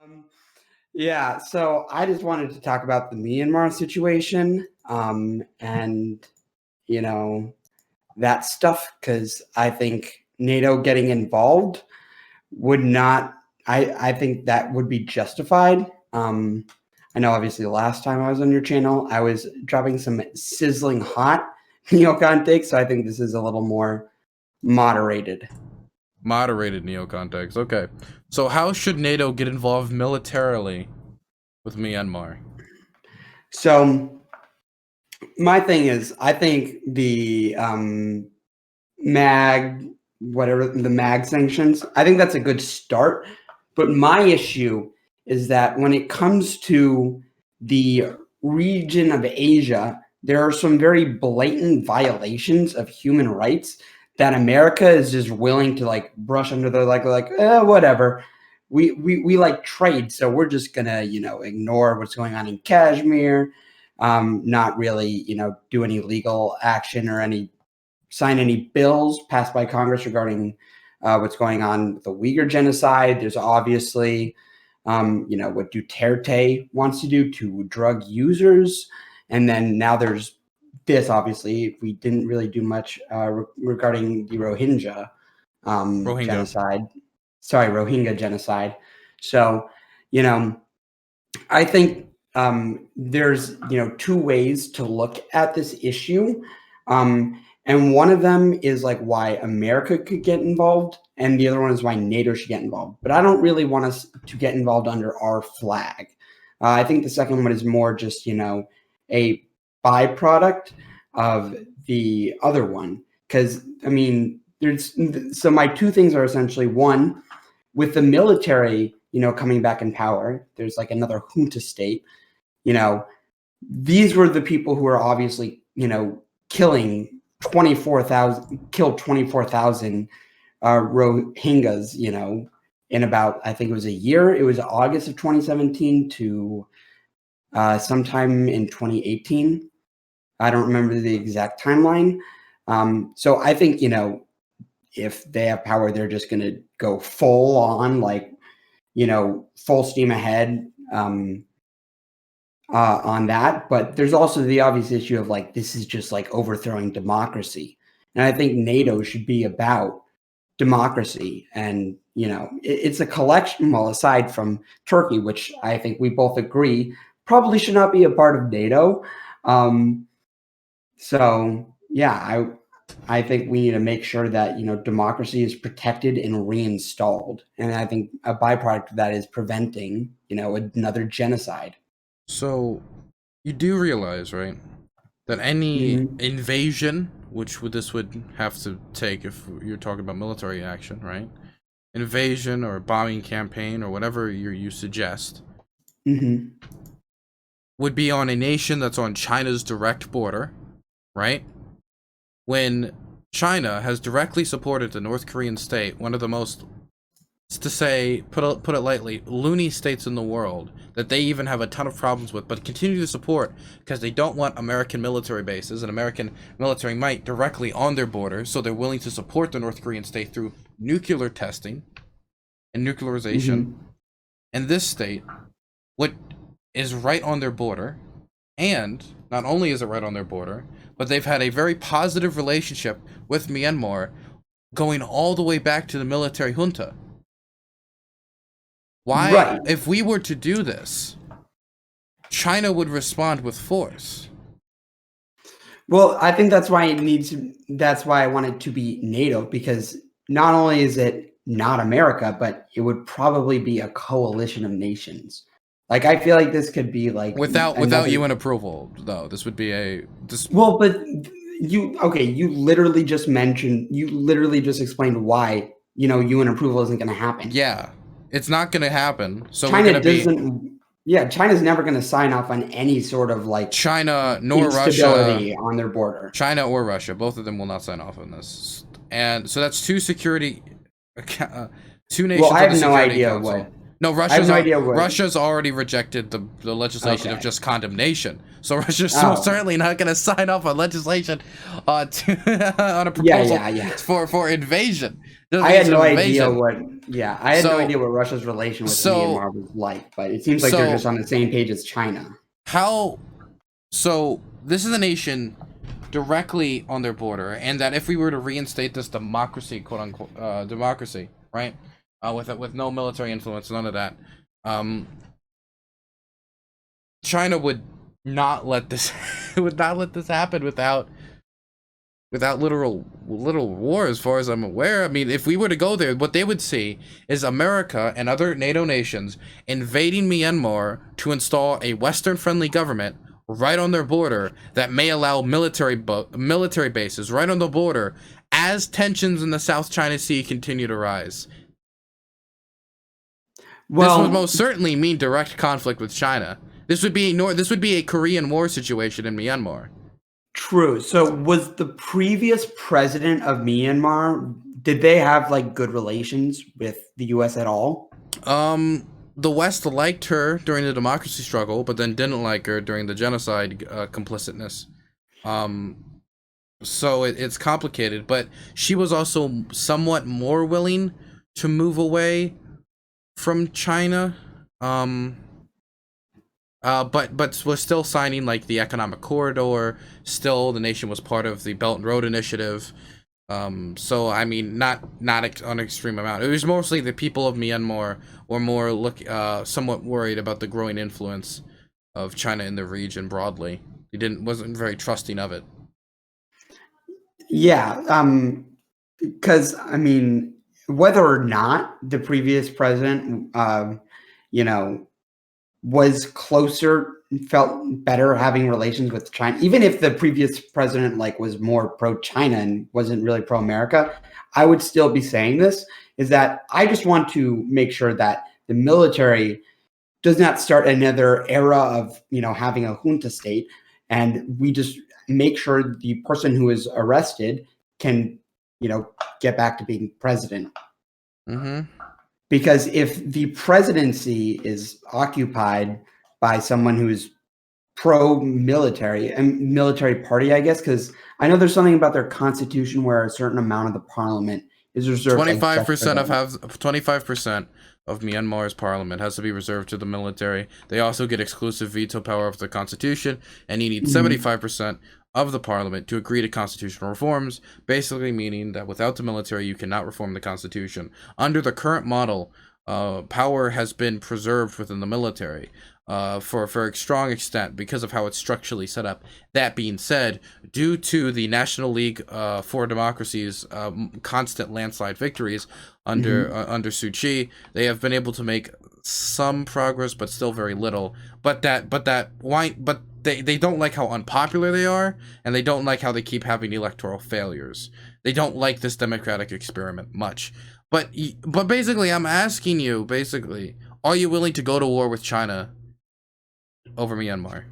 Um, yeah, so I just wanted to talk about the Myanmar situation, and you know that stuff because I think NATO getting involved would not. I think that would be justified. I know, obviously, the last time I was on your channel, I was dropping some sizzling hot neocon takes, so I think this is a little more moderated. Moderated neocontext. Okay. So how should NATO get involved militarily with Myanmar? So my thing is, I think the mag, whatever the mag sanctions, I think that's a good start. But my issue is that when it comes to the region of Asia, there are some very blatant violations of human rights that America is just willing to like brush under the whatever. We like trade, so we're just gonna ignore what's going on in Kashmir, not really do any legal action or sign any bills passed by Congress regarding what's going on with the Uyghur genocide. There's obviously, what Duterte wants to do to drug users. And then now there's this, obviously, we didn't really do much regarding the Rohingya genocide. Sorry, Rohingya genocide. So, I think there's, two ways to look at this issue. And one of them is like why America could get involved, and the other one is why NATO should get involved. But I don't really want us to get involved under our flag. I think the second one is more just, a byproduct of the other one. Because, I mean, so my two things are essentially one, with the military, coming back in power, there's like another junta state. These were the people who are obviously, killed 24,000 Rohingyas, in about, I think it was a year. It was August of 2017 to sometime in 2018. I don't remember the exact timeline. So I think, if they have power, they're just going to go full on, full steam ahead on that. But there's also the obvious issue of this is just overthrowing democracy. And I think NATO should be about democracy. And, it's a collection, well, aside from Turkey, which I think we both agree probably should not be a part of NATO. So, yeah, I think we need to make sure that, democracy is protected and reinstalled. And I think a byproduct of that is preventing, another genocide. So you do realize, right, that any invasion, which this would have to take if you're talking about military action, right? Invasion or bombing campaign or whatever you suggest, would be on a nation that's on China's direct border, right? When China has directly supported the North Korean state, one of the most, to say, put it lightly, loony states in the world, that they even have a ton of problems with, but continue to support because they don't want American military bases and American military might directly on their border, so they're willing to support the North Korean state through nuclear testing and nuclearization. And this state, what is right on their border, and not only is it right on their border, but they've had a very positive relationship with Myanmar going all the way back to the military junta. Why, right. If we were to do this, China would respond with force? Well, I think that's why that's why I want it to be NATO, because not only is it not America, but it would probably be a coalition of nations. I feel like this could be without UN approval, though. This would be well, but you literally just explained why UN approval isn't going to happen. Yeah, it's not going to happen. So China doesn't. Yeah, China's never going to sign off on any sort of China nor instability Russia on their border. China or Russia, both of them will not sign off on this, and so that's two nations. Well, I have no idea No, I have no idea what. Russia's already rejected the legislation of Okay. just condemnation. So Russia's Oh. certainly not going to sign off on legislation on a Yeah, proposal yeah. for invasion. I had no idea Invasion. what. Yeah, I had no idea what Russia's relation with Myanmar was like. But it seems like they're just on the same page as China. So this is a nation directly on their border, and that if we were to reinstate this democracy, quote unquote, democracy, right, with no military influence, none of that, China would not let this happen without literal war, as far as I'm aware. I mean, if we were to go there, what they would see is America and other NATO nations invading Myanmar to install a Western-friendly government right on their border that may allow military bases right on the border as tensions in the South China Sea continue to rise. Well, this would most certainly mean direct conflict with China. This would be a Korean War situation in Myanmar. True. So was the previous president of Myanmar, did they have like good relations with the US at all? The West liked her during the democracy struggle, but then didn't like her during the genocide complicitness. So it's complicated, but she was also somewhat more willing to move away from China. But was still signing like the economic corridor. Still, the nation was part of the Belt and Road Initiative. So I mean, not on an extreme amount. It was mostly the people of Myanmar were more somewhat worried about the growing influence of China in the region broadly. They wasn't very trusting of it. Yeah, because I mean, whether or not the previous president, was closer, felt better having relations with China, even if the previous president like was more pro-China and wasn't really pro-America, I would still be saying this, is that I just want to make sure that the military does not start another era of, having a junta state, and we just make sure the person who is arrested can, get back to being president. Mm-hmm. Because if the presidency is occupied by someone who's pro-military and military party, I guess, because I know there's something about their constitution where a certain amount of the parliament is reserved. 25% of Myanmar's parliament has to be reserved to the military. They also get exclusive veto power of the constitution, and you need 75% of the parliament to agree to constitutional reforms, basically meaning that without the military, you cannot reform the constitution. Under the current model, power has been preserved within the military for a strong extent because of how it's structurally set up. That being said, due to the National League for Democracy's constant landslide victories under Suu Kyi, they have been able to make some progress, but still very little. They don't like how unpopular they are, and they don't like how they keep having electoral failures. They don't like this democratic experiment much. But basically, I'm asking you, are you willing to go to war with China over Myanmar?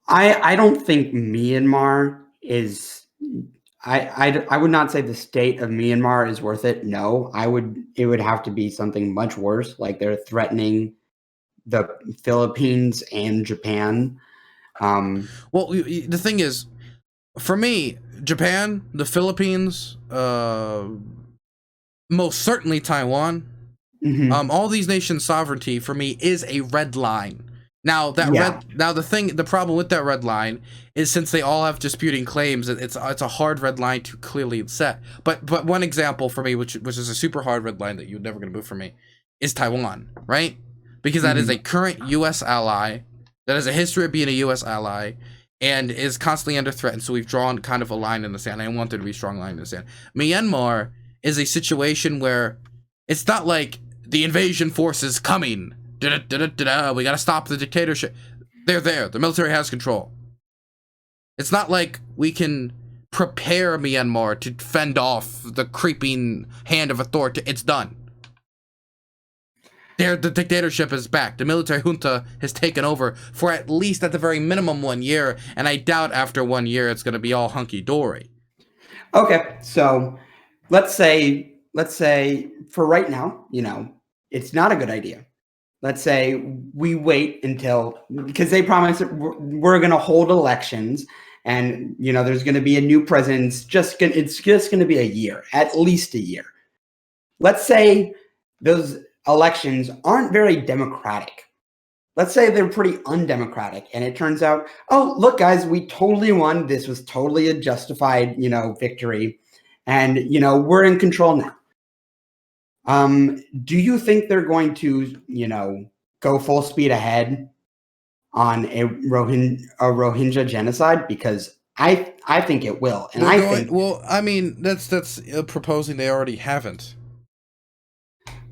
I don't think Myanmar is. I would not say the state of Myanmar is worth it. No, it would have to be something much worse, like they're threatening the Philippines and Japan. Well, the thing is, for me, Japan, the Philippines, most certainly Taiwan, all these nations' sovereignty for me is a red line. Now the problem with that red line is, since they all have disputing claims, it's a hard red line to clearly set. But one example for me, which is a super hard red line that you're never gonna move for me, is Taiwan, right? Because that is a current U.S. ally, that has a history of being a U.S. ally, and is constantly under threat. And so we've drawn kind of a line in the sand. I want there to be a strong line in the sand. Myanmar is a situation where it's not like the invasion force is coming. We gotta stop the dictatorship. They're there. The military has control. It's not like we can prepare Myanmar to fend off the creeping hand of authority. It's done. The dictatorship is back. The military junta has taken over for at least, at the very minimum, 1 year, and I doubt after 1 year it's going to be all hunky-dory. Okay, so let's say let's say for right now, it's not a good idea. Let's say we wait until, because they promise that we're going to hold elections, and there's going to be a new president. It's just going to be a year, at least a year. Let's say those elections aren't very democratic. Let's say they're pretty undemocratic, and it turns out, oh, look, guys, we totally won. This was totally a justified, victory, and we're in control now. Do you think they're going to, go full speed ahead on a Rohingya genocide? Because I think it will, and I mean, that's proposing they already haven't.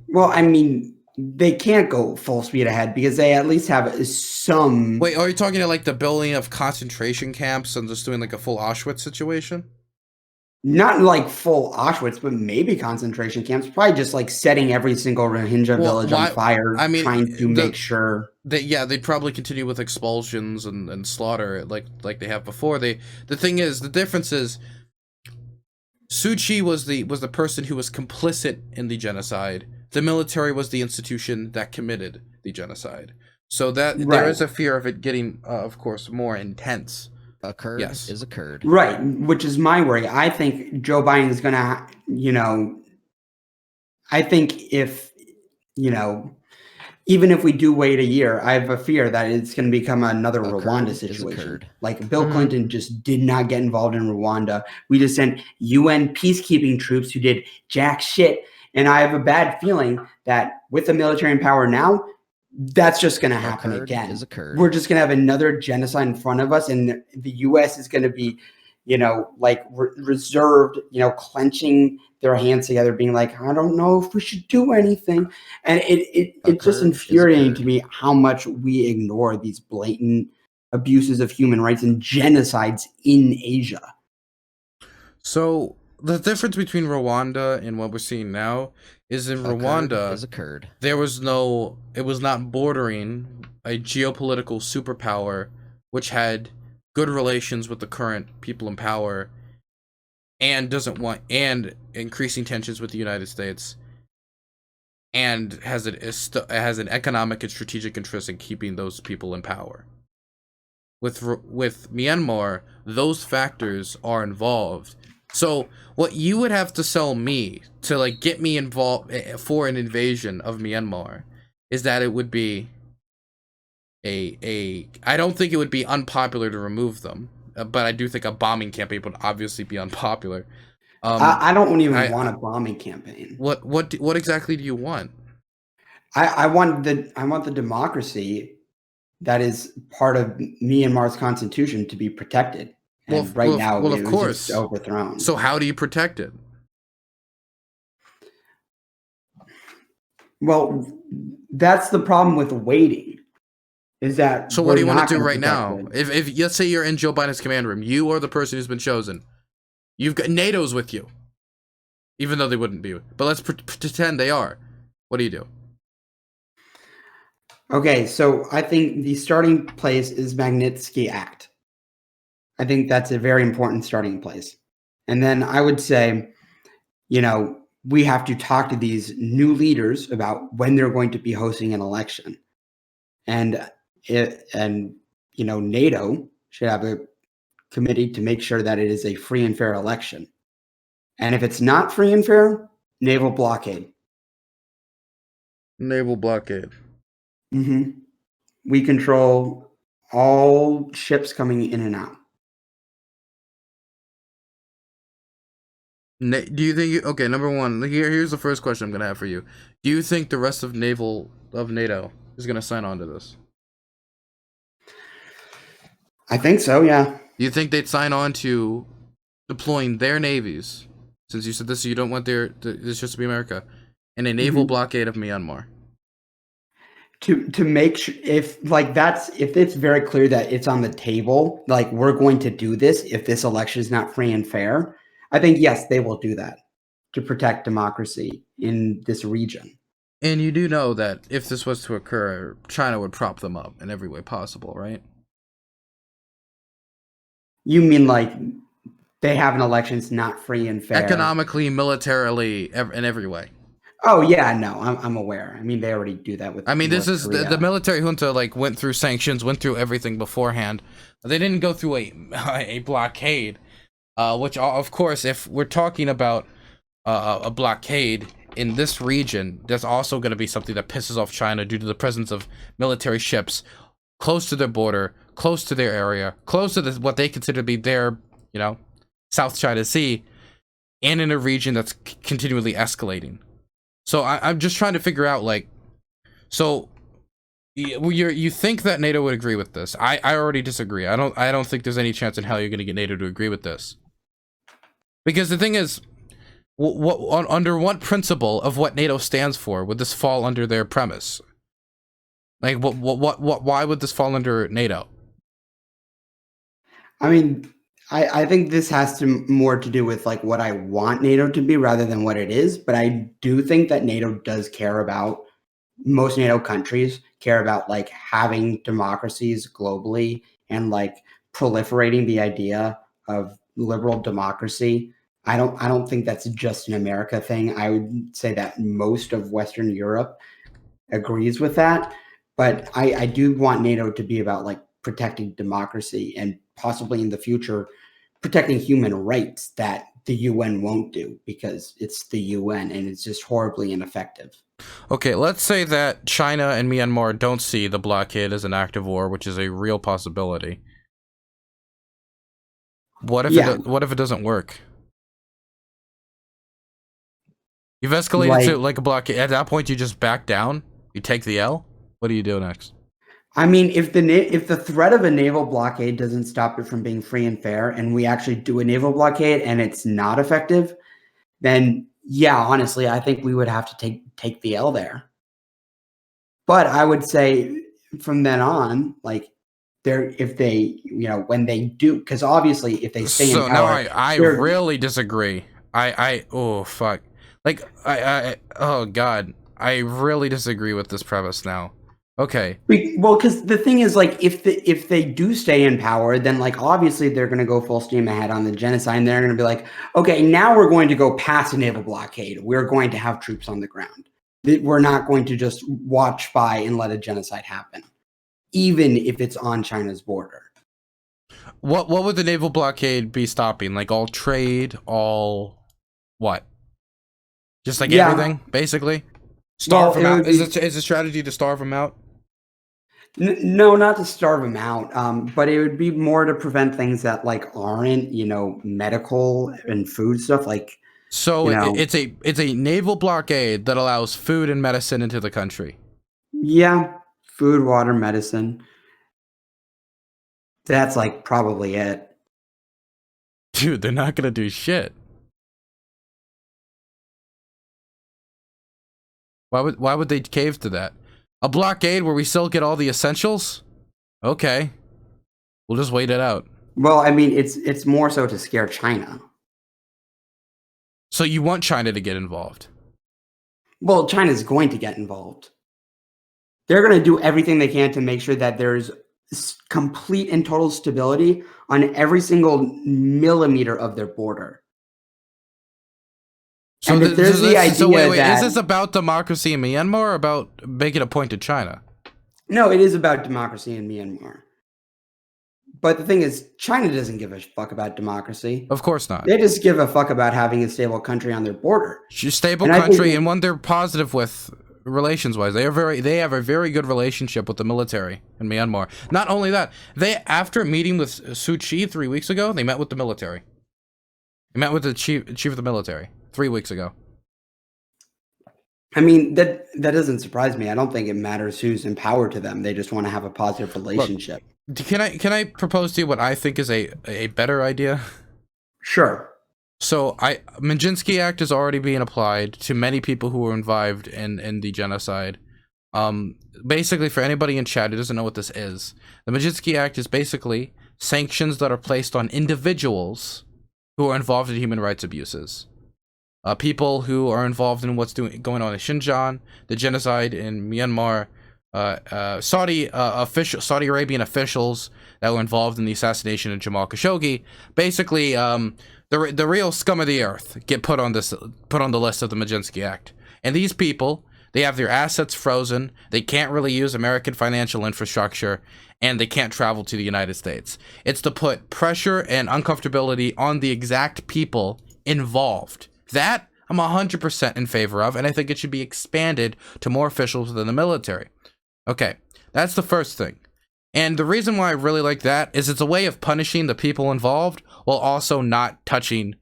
Well, I mean, they can't go full speed ahead because they at least have some. Wait, are you talking about like the building of concentration camps and just doing like a full Auschwitz situation? Not like full Auschwitz, but maybe concentration camps. Probably just like setting every single Rohingya village on fire, trying to make sure that they'd probably continue with expulsions and slaughter like they have before. The thing is, the difference is, Suu Kyi was the person who was complicit in the genocide. The military was the institution that committed the genocide. So that there is a fear of it getting, of course, more intense. Occurred is occurred. Right, which is my worry. I think Joe Biden is going to, I think if, even if we do wait a year, I have a fear that it's going to become another Rwanda situation. Like Bill Clinton just did not get involved in Rwanda. We just sent UN peacekeeping troops who did jack shit. And I have a bad feeling that with the military in power now, that's just going to happen again. We're just going to have another genocide in front of us, and the U.S. is going to be, reserved, clenching their hands together, being like, I don't know if we should do anything. And it's just infuriating to me how much we ignore these blatant abuses of human rights and genocides in Asia. So the difference between Rwanda and what we're seeing now is in Rwanda, it was not bordering a geopolitical superpower which had good relations with the current people in power and increasing tensions with the United States, and has an economic and strategic interest in keeping those people in power. With Myanmar, those factors are involved. So what you would have to sell me to get me involved for an invasion of Myanmar is that it would be I don't think it would be unpopular to remove them, but I do think a bombing campaign would obviously be unpopular. I don't even want a bombing campaign. What exactly do you want? I want the democracy that is part of Myanmar's constitution to be protected. And now, of course, just overthrown. So how do you protect it? Well, that's the problem with waiting. Is that so? What do you want to do right now? If let's say you're in Joe Biden's command room, you are the person who's been chosen. You've got NATO's with you, even though they wouldn't be. But let's pretend they are. What do you do? Okay, so I think the starting place is Magnitsky Act. I think that's a very important starting place. And then I would say, we have to talk to these new leaders about when they're going to be hosting an election. And NATO should have a committee to make sure that it is a free and fair election. And if it's not free and fair, naval blockade. Naval blockade. Mm-hmm. We control all ships coming in and out. Do you think okay, number one, here's the first question I'm going to have for you. Do you think the rest of NATO is going to sign on to this? I think so, yeah. Do you think they'd sign on to deploying their navies, since you said this, so you don't want this just to be America, in a naval blockade of Myanmar? To make sure, if it's very clear that it's on the table, we're going to do this if this election is not free and fair, I think, yes, they will do that to protect democracy in this region. And you do know that if this was to occur, China would prop them up in every way possible, right? You mean They have an election. It's not free and fair. Economically, militarily, in every way. Oh yeah, no, I'm aware. I mean, they already do that with. I mean, North this is Korea. the military junta like went through sanctions, went through everything beforehand. They didn't go through a blockade, which of course, if we're talking about a blockade in this region, there's also going to be something that pisses off China due to the presence of military ships close to their border, close to their area, close to what they consider to be their, South China Sea, and in a region that's continually escalating. So I'm just trying to figure out, like, so you think that NATO would agree with this? I already disagree. I don't think there's any chance in hell you're going to get NATO to agree with this. Because the thing is, under what principle of what NATO stands for would this fall under their premise? Like, why would this fall under NATO? I mean, I think this has more to do with like what I want NATO to be rather than what it is. But I do think that NATO does care about, most NATO countries care about like having democracies globally and like proliferating the idea of liberal democracy. I don't think that's just an America thing. I would say that most of Western Europe agrees with that. But I do want NATO to be about like protecting democracy and possibly in the future protecting human rights that the UN won't do because it's the UN and it's just horribly ineffective. Okay, let's say that China and Myanmar don't see the blockade as an act of war, which is a real possibility. What if it doesn't work? You've escalated to like a blockade. At that point, you just back down. You take the L. What do you do next? I mean, if the threat of a naval blockade doesn't stop it from being free and fair, and we actually do a naval blockade and it's not effective, then yeah, honestly, I think we would have to take the L there. But I would say from then on, like if they, when they do, because obviously if they stay in power. So now I really disagree. Oh fuck, like oh god, I really disagree with this premise now. Okay. Well, because the thing is, like, if they do stay in power, then like obviously they're going to go full steam ahead on the genocide. And they're going to be like, okay, now we're going to go past a naval blockade. We're going to have troops on the ground. We're not going to just watch by and let a genocide happen, even if it's on China's border. What would the naval blockade be stopping? Like all trade, all what? Just like everything, basically. Starve them out. Is a strategy to starve them out? No, not to starve them out, but it would be more to prevent things that like aren't, medical and food stuff. Like, so it's a naval blockade that allows food and medicine into the country. Yeah, food, water, medicine. That's like probably it. Dude, they're not gonna do shit. Why would they cave to that? A blockade where we still get all the essentials? Okay. We'll just wait it out. Well, I mean, it's more so to scare China. So you want China to get involved? Well, China's going to get involved. They're going to do everything they can to make sure that there's complete and total stability on every single millimeter of their border. So wait, is this about democracy in Myanmar or about making a point to China? No, it is about democracy in Myanmar. But the thing is, China doesn't give a fuck about democracy. Of course not. They just give a fuck about having a stable country on their border. Stable country and one they're positive with relations-wise. They have a very good relationship with the military in Myanmar. Not only that, after meeting with Suu Kyi 3 weeks ago, they met with the military. They met with the chief of the military 3 weeks ago. I mean, that doesn't surprise me. I don't think it matters who's in power to them. They just want to have a positive relationship. Look, can I propose to you what I think is a better idea? Sure. So Majinsky Act is already being applied to many people who were involved in the genocide. Basically, for anybody in chat who doesn't know what this is, the Majinsky Act is basically sanctions that are placed on individuals who are involved in human rights abuses. People who are involved in what's going on in Xinjiang, the genocide in Myanmar, Saudi Arabian officials that were involved in the assassination of Jamal Khashoggi. Basically, the real scum of the earth get put on the list of the Maginski Act. And these people, they have their assets frozen. They can't really use American financial infrastructure, and they can't travel to the United States. It's to put pressure and uncomfortability on the exact people involved. That I'm 100% in favor of, and I think it should be expanded to more officials within the military. Okay, that's the first thing. And the reason why I really like that is it's a way of punishing the people involved while also not touching,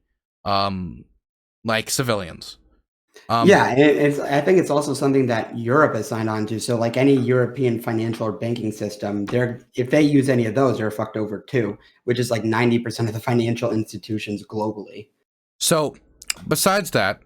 like, civilians. Yeah, I think it's also something that Europe has signed on to. So, like any European financial or banking system, if they use any of those, they're fucked over too, which is like 90% of the financial institutions globally. So, besides that,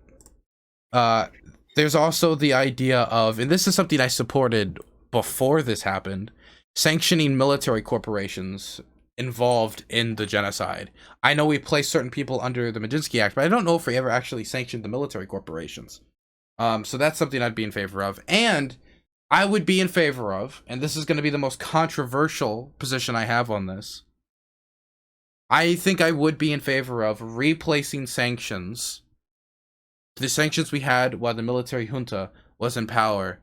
there's also the idea of, and this is something I supported before this happened, sanctioning military corporations involved in the genocide. I know we placed certain people under the Maginski Act, but I don't know if we ever actually sanctioned the military corporations. So that's something I'd be in favor of. And I would be in favor of, and this is going to be the most controversial position I have on this, I think I would be in favor of replacing sanctions, the sanctions we had while the military junta was in power,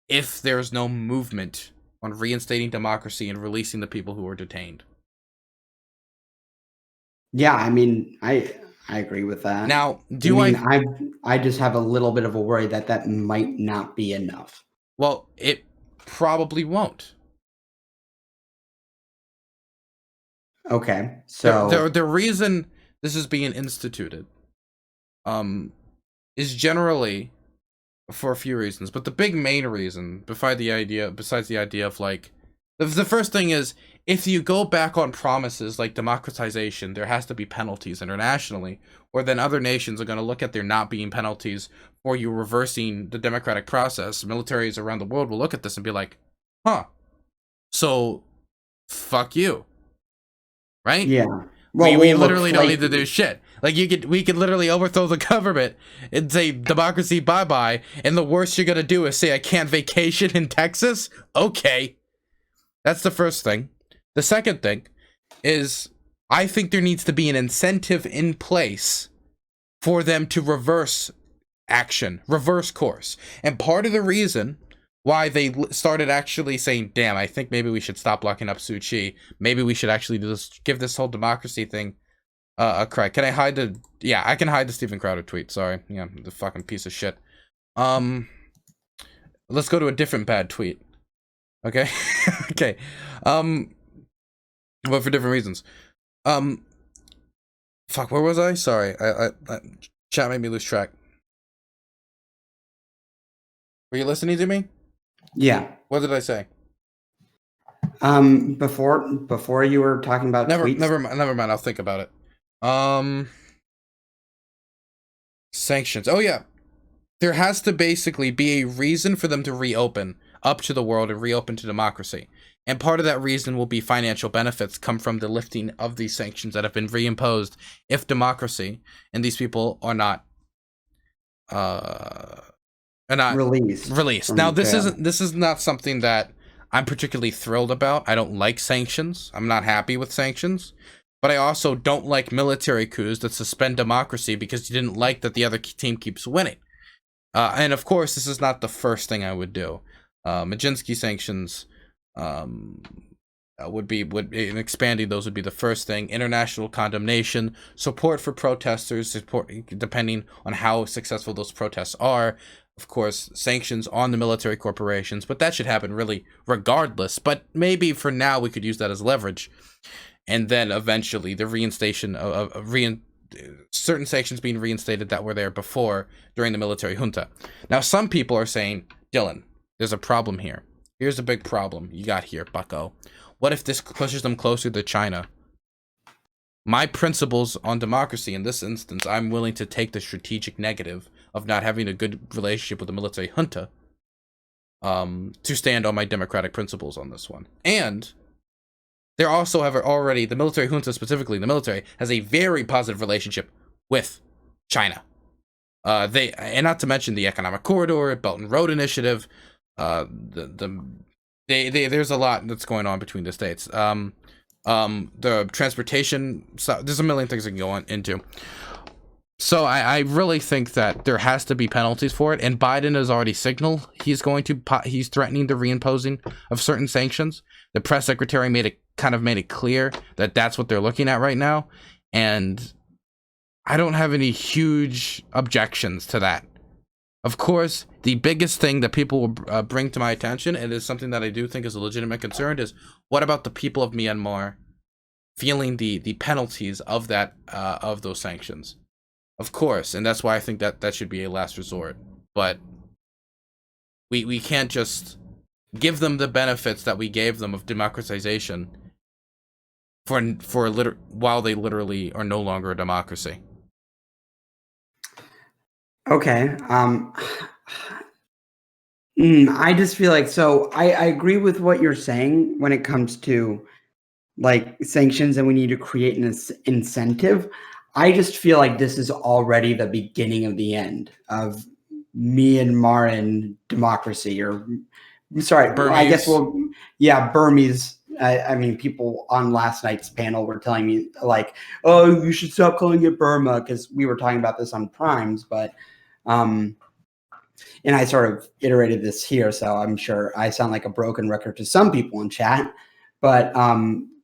if there's no movement on reinstating democracy and releasing the people who were detained. Yeah, I mean, I agree with that. Now, I just have a little bit of a worry that might not be enough. Well, it probably won't. Okay, so the reason this is being instituted, is generally for a few reasons, but the big main reason, besides the idea of, like, the first thing is, if you go back on promises like democratization, there has to be penalties internationally, or then other nations are going to look at there not being penalties for you reversing the democratic process. Militaries around the world will look at this and be like, huh, so fuck you, right? Yeah. Well, we literally don't need to do shit. Like, we could literally overthrow the government and say democracy bye-bye, and the worst you're gonna do is say I can't vacation in Texas? Okay. That's the first thing. The second thing is, I think there needs to be an incentive in place for them to reverse action, reverse course. And part of the reason why they started actually saying, damn, I think maybe we should stop locking up Suu Kyi. Maybe we should actually just give this whole democracy thing a cry. Can I hide the... Yeah, I can hide the Steven Crowder tweet. Sorry. Yeah, the fucking piece of shit. Let's go to a different bad tweet. Okay? Okay. But for different reasons. Fuck, where was I? Sorry. I chat made me lose track. Were you listening to me? Yeah. What did I say? Before you were talking about tweets? Never mind. I'll think about it. Sanctions. Oh yeah. There has to basically be a reason for them to reopen up to the world and reopen to democracy. And part of that reason will be financial benefits come from the lifting of these sanctions that have been reimposed if democracy and these people are not released. Now this is not something that I'm particularly thrilled about. I don't like sanctions. I'm not happy with sanctions. But I also don't like military coups that suspend democracy because you didn't like that the other team keeps winning. And of course, this is not the first thing I would do. Maginski sanctions in expanding those would be the first thing. International condemnation, support for protesters, support depending on how successful those protests are. Of course, sanctions on the military corporations, but that should happen really regardless. But maybe for now we could use that as leverage. And then eventually the reinstation of certain sanctions being reinstated that were there before during the military junta. Now, some people are saying, Dylan, there's a problem here. Here's a big problem you got here, bucko. What if this pushes them closer to China? My principles on democracy in this instance, I'm willing to take the strategic negative of not having a good relationship with the military junta to stand on my democratic principles on this one. And they also have already, the military junta specifically, the military has a very positive relationship with China. And not to mention the Economic Corridor, Belt and Road Initiative, There's a lot that's going on between the states. The transportation, so there's a million things I can go on into. So I really think that there has to be penalties for it, and Biden has already signaled he's threatening the reimposing of certain sanctions. The press secretary made it clear that that's what they're looking at right now, and I don't have any huge objections to that. Of course, the biggest thing that people will bring to my attention, and is something that I do think is a legitimate concern, is what about the people of Myanmar feeling the penalties of those sanctions? Of course, and that's why I think that should be a last resort. But we can't just give them the benefits that we gave them of democratization while they literally are no longer a democracy. Okay. I just feel like, so I agree with what you're saying when it comes to like sanctions, and we need to create an incentive. I just feel like this is already the beginning of the end of Myanmar and democracy, or sorry, Burmese. I guess Burmese. I mean, people on last night's panel were telling me like, oh, you should stop calling it Burma, because we were talking about this on Primes, but and I sort of iterated this here, so I'm sure I sound like a broken record to some people in chat, but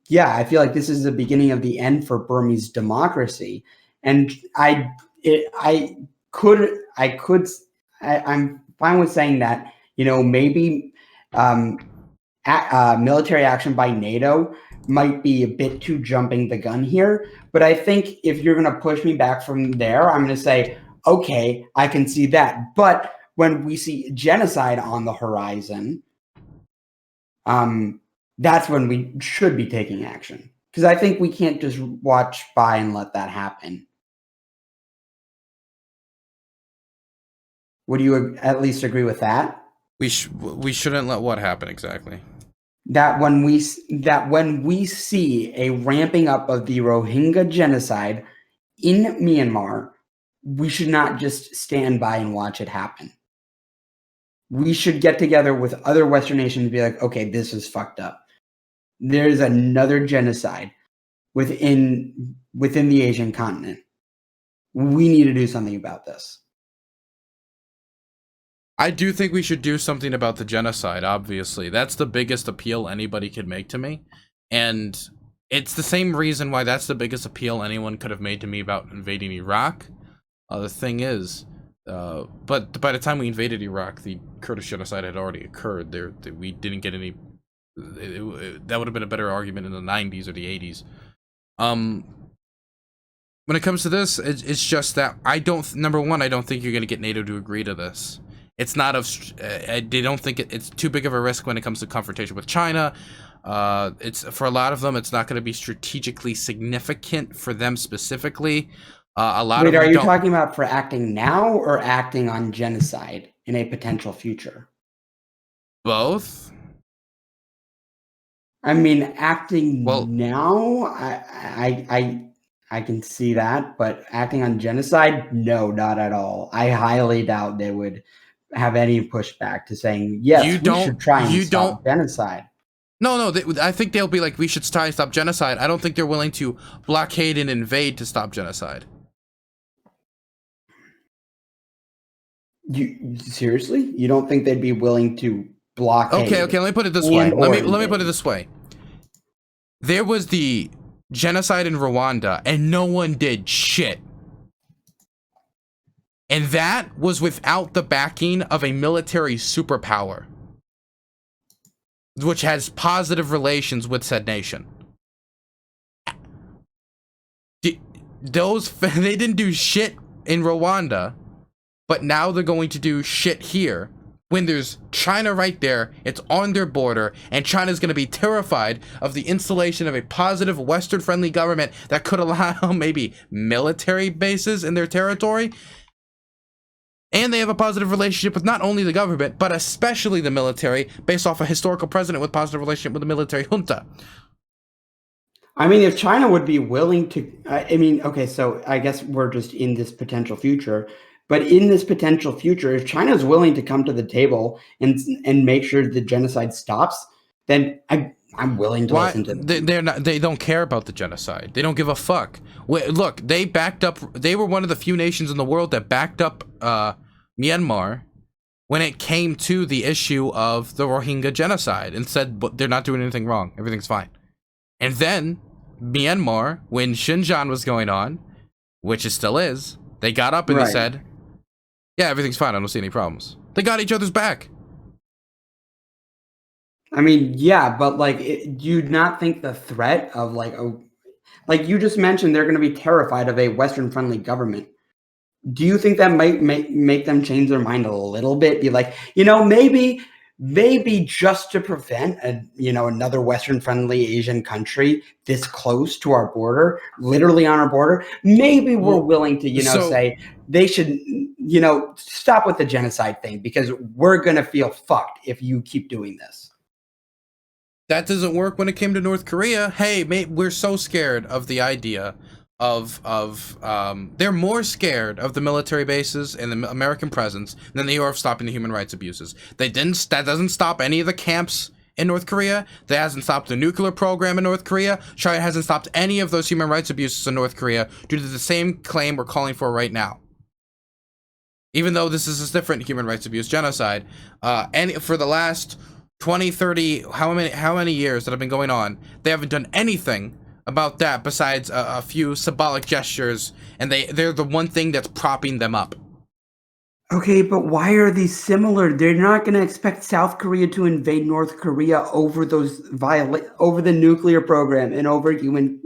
yeah, I feel like this is the beginning of the end for Burmese democracy, and I'm fine with saying that, maybe military action by NATO might be a bit too jumping the gun here, but I think if you're going to push me back from there, I'm going to say, okay, I can see that, but when we see genocide on the horizon, that's when we should be taking action. Because I think we can't just watch by and let that happen. Would you at least agree with that? We shouldn't let what happen exactly? That when we see a ramping up of the Rohingya genocide in Myanmar, we should not just stand by and watch it happen. We should get together with other Western nations and be like, okay, this is fucked up. There's another genocide within the Asian continent. We need to do something about this. I do think we should do something about the genocide, obviously. That's the biggest appeal anybody could make to me. And it's the same reason why that's the biggest appeal anyone could have made to me about invading Iraq. The thing is, but by the time we invaded Iraq, the Kurdish genocide had already occurred. We didn't get any... that would have been a better argument in the 90s or the 80s. When it comes to this, it's just that number one, I don't think you're going to get NATO to agree to this. It's not they don't think it's too big of a risk when it comes to confrontation with China. It's for a lot of them, it's not going to be strategically significant for them specifically. Wait, are you talking about for acting now or acting on genocide in a potential future? Both. I mean, acting now, I can see that, but acting on genocide, no, not at all. I highly doubt they would have any pushback to saying, yes, we should try and stop genocide. No, I think they'll be like, we should try and stop genocide. I don't think they're willing to blockade and invade to stop genocide. Seriously? You don't think they'd be willing to blockade? Okay, let me put it this way. Let me put it this way. There was the genocide in Rwanda, and no one did shit. And that was without the backing of a military superpower, which has positive relations with said nation. They didn't do shit in Rwanda, but now they're going to do shit here when there's China right there, it's on their border, and China's going to be terrified of the installation of a positive Western-friendly government that could allow maybe military bases in their territory. And they have a positive relationship with not only the government, but especially the military, based off a historical president with positive relationship with the military junta. I mean, if China would be willing to, okay, so I guess we're just in this potential future. But in this potential future, if China is willing to come to the table and make sure the genocide stops, then I'm willing to listen to them. They don't care about the genocide. They don't give a fuck. Look, they backed up. They were one of the few nations in the world that backed up Myanmar when it came to the issue of the Rohingya genocide and said they're not doing anything wrong. Everything's fine. And then Myanmar, when Xinjiang was going on, which it still is, they got up and they said, yeah, everything's fine. I don't see any problems. They got each other's back. I mean, yeah, but like, do you not think the threat of like you just mentioned, they're going to be terrified of a Western-friendly government. Do you think that might make them change their mind a little bit? Be like, maybe just to prevent another Western-friendly Asian country this close to our border, literally on our border, maybe we're willing to, say they should, stop with the genocide thing because we're going to feel fucked if you keep doing this. That doesn't work when it came to North Korea. Hey, mate, we're so scared of the idea of they're more scared of the military bases and the American presence than they are of stopping the human rights abuses. That doesn't stop any of the camps in North Korea. That hasn't stopped the nuclear program in North Korea. China hasn't stopped any of those human rights abuses in North Korea due to the same claim we're calling for right now. Even though this is a different human rights abuse genocide, and for the last 20, 30, how many years that have been going on, they haven't done anything about that besides a few symbolic gestures, and they're the one thing that's propping them up. Okay, but why are these similar? They're not going to expect South Korea to invade North Korea over over the nuclear program and over human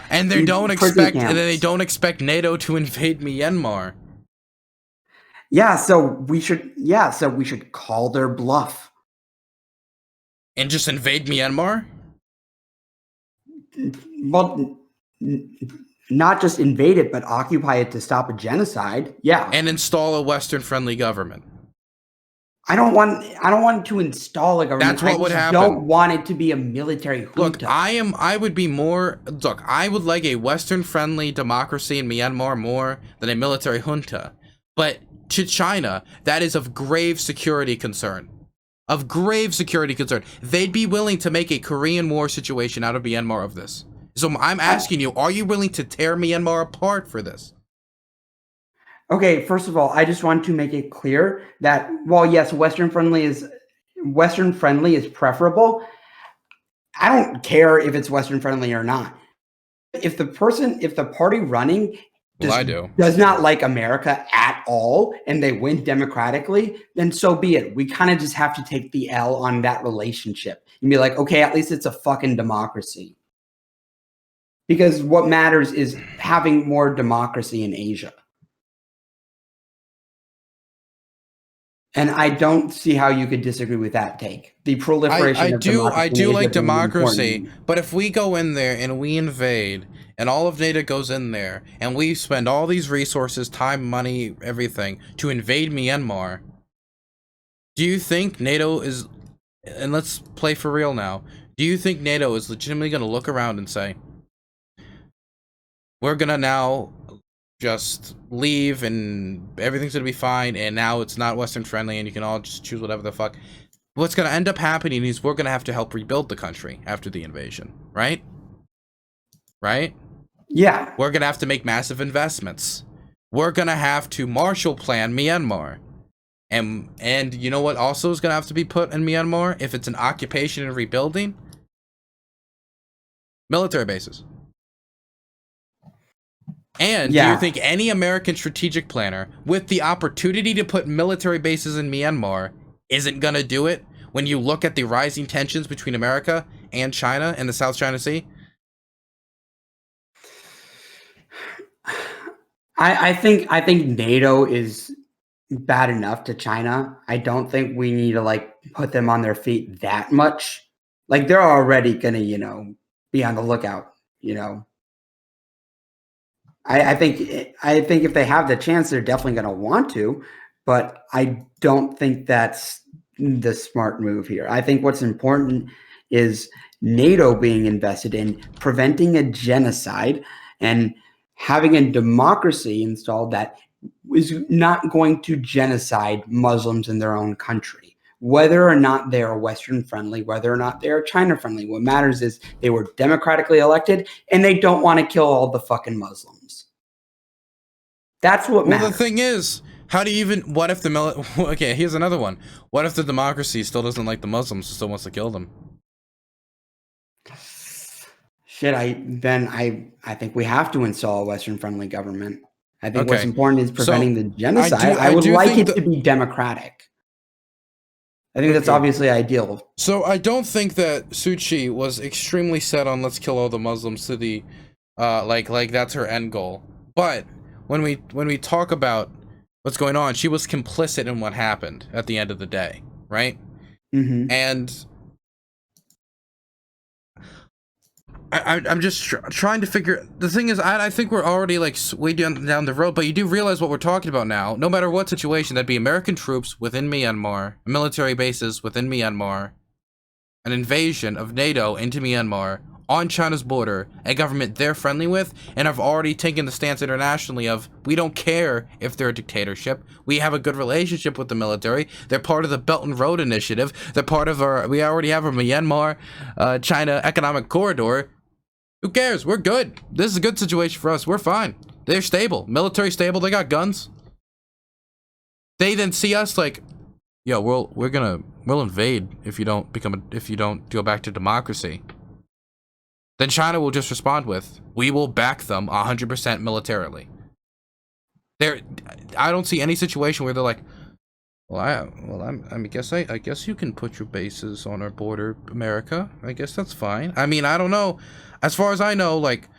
and they don't expect NATO to invade Myanmar. Yeah, so we should call their bluff. And just invade Myanmar? Well, not just invade it, but occupy it to stop a genocide. Yeah. And install a Western-friendly government. I don't want to install a government. That's what would happen. I don't want it to be a military junta. Look, I would like a Western-friendly democracy in Myanmar more than a military junta. But to China, that is of grave security concern. They'd be willing to make a Korean War situation out of Myanmar of this. So I'm asking you, are you willing to tear Myanmar apart for this? Okay, first of all, I just want to make it clear that while yes, Western friendly is preferable, I don't care if it's Western friendly or not. If the party running does not like America at all and they win democratically, then so be it. We kind of just have to take the L on that relationship and be like, okay, at least it's a fucking democracy. Because what matters is having more democracy in Asia. And I don't see how you could disagree with that take. The proliferation of democracy. I do like democracy, but if we go in there and we invade and all of NATO goes in there and we spend all these resources, time, money, everything to invade Myanmar, do you think NATO is, and let's play for real now, do you think NATO is legitimately going to look around and say, we're going to now just leave and everything's going to be fine and now it's not Western friendly and you can all just choose whatever the fuck? What's going to end up happening is we're going to have to help rebuild the country after the invasion, right? Right? Yeah. We're going to have to make massive investments. We're going to have to Marshall Plan Myanmar. And you know what also is going to have to be put in Myanmar if it's an occupation and rebuilding? Military bases. And do you think any American strategic planner with the opportunity to put military bases in Myanmar isn't going to do it when you look at the rising tensions between America and China and the South China Sea? I think NATO is bad enough to China. I don't think we need to put them on their feet that much. Like they're already gonna, be on the lookout, I think if they have the chance, they're definitely gonna want to, but I don't think that's the smart move here. I think what's important is NATO being invested in preventing a genocide and having a democracy installed that is not going to genocide Muslims in their own country, whether or not they are Western friendly, whether or not they are China friendly. What matters is they were democratically elected and they don't want to kill all the fucking Muslims. That's what matters. Well, the thing is, how do you even, what if the, okay, here's another one. What if the democracy still doesn't like the Muslims and still wants to kill them? Shit, I think we have to install a Western-friendly government. I think what's important is preventing the genocide. I would like it to be democratic. I think that's obviously ideal. So I don't think that Suu Kyi was extremely set on let's kill all the Muslims to the, like that's her end goal. But when we talk about what's going on, she was complicit in what happened at the end of the day, right? Mm-hmm. And I'm just trying to figure. The thing is, I think we're already like way down the road, but you do realize what we're talking about now. No matter what situation, that'd be American troops within Myanmar, military bases within Myanmar, an invasion of NATO into Myanmar on China's border, a government they're friendly with, and have already taken the stance internationally of we don't care if they're a dictatorship. We have a good relationship with the military. They're part of the Belt and Road Initiative. They're part of our. We already have a Myanmar, China economic corridor. Who cares? We're good. This is a good situation for us. We're fine. They're stable. Military stable. They got guns. They then see us like, yo, we'll invade if you don't go back to democracy. Then China will just respond with, we will back them 100% militarily. I don't see any situation where they're like, I guess you can put your bases on our border, America. I guess that's fine. I mean, I don't know. As far as I know, like,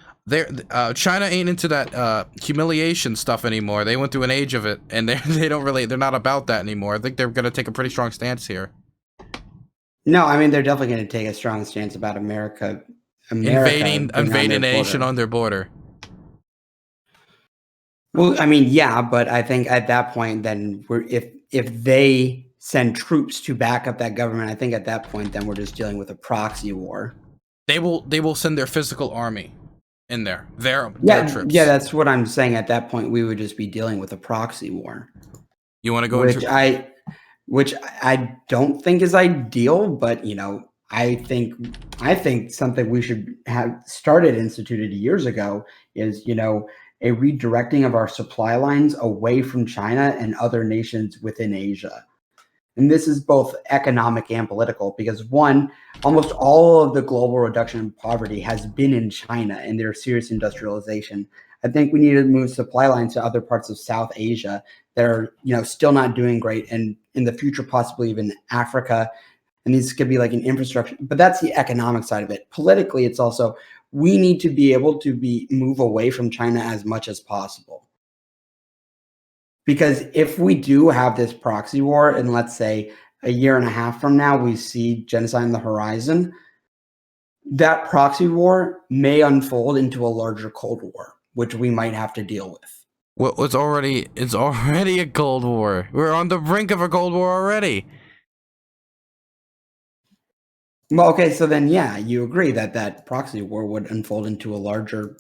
China ain't into that humiliation stuff anymore. They went through an age of it, and they're not about that anymore. I think they're gonna take a pretty strong stance here. No, I mean they're definitely gonna take a strong stance about America invading a nation on their border. Well, I mean, yeah, but I think at that point, then if they send troops to back up that government, I think at that point, then we're just dealing with a proxy war. They will send their physical army in there. Their troops. Yeah, that's what I'm saying. At that point, we would just be dealing with a proxy war. You want to go which I don't think is ideal, but you know, I think something we should have instituted years ago is, you know, a redirecting of our supply lines away from China and other nations within Asia. And this is both economic and political because one, almost all of the global reduction in poverty has been in China and their serious industrialization. I think we need to move supply lines to other parts of South Asia that are, you know, still not doing great, and in the future, possibly even Africa. And these could be like an infrastructure, but that's the economic side of it. Politically, it's also, we need to be able to move away from China as much as possible. Because if we do have this proxy war, and let's say a year and a half from now, we see genocide on the horizon, that proxy war may unfold into a larger Cold War, which we might have to deal with. Well, it's already a Cold War. We're on the brink of a Cold War already. Well, okay, so then, yeah, you agree that proxy war would unfold into a larger,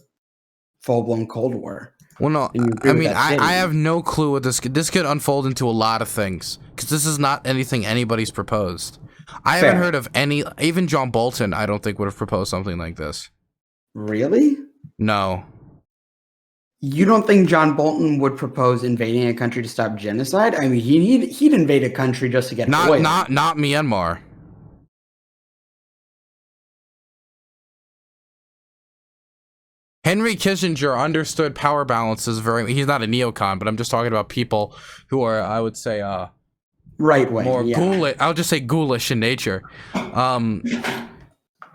full-blown Cold War. Well, no, I mean, I have no clue what this could unfold into a lot of things, because this is not anything anybody's proposed. I haven't heard of even John Bolton, I don't think would have proposed something like this. Really? No. You don't think John Bolton would propose invading a country to stop genocide? I mean, he'd invade a country just to get oil. Not Myanmar. Henry Kissinger understood power balances he's not a neocon, but I'm just talking about people who are, I would say, right wing, more ghoulish. I'll just say ghoulish in nature.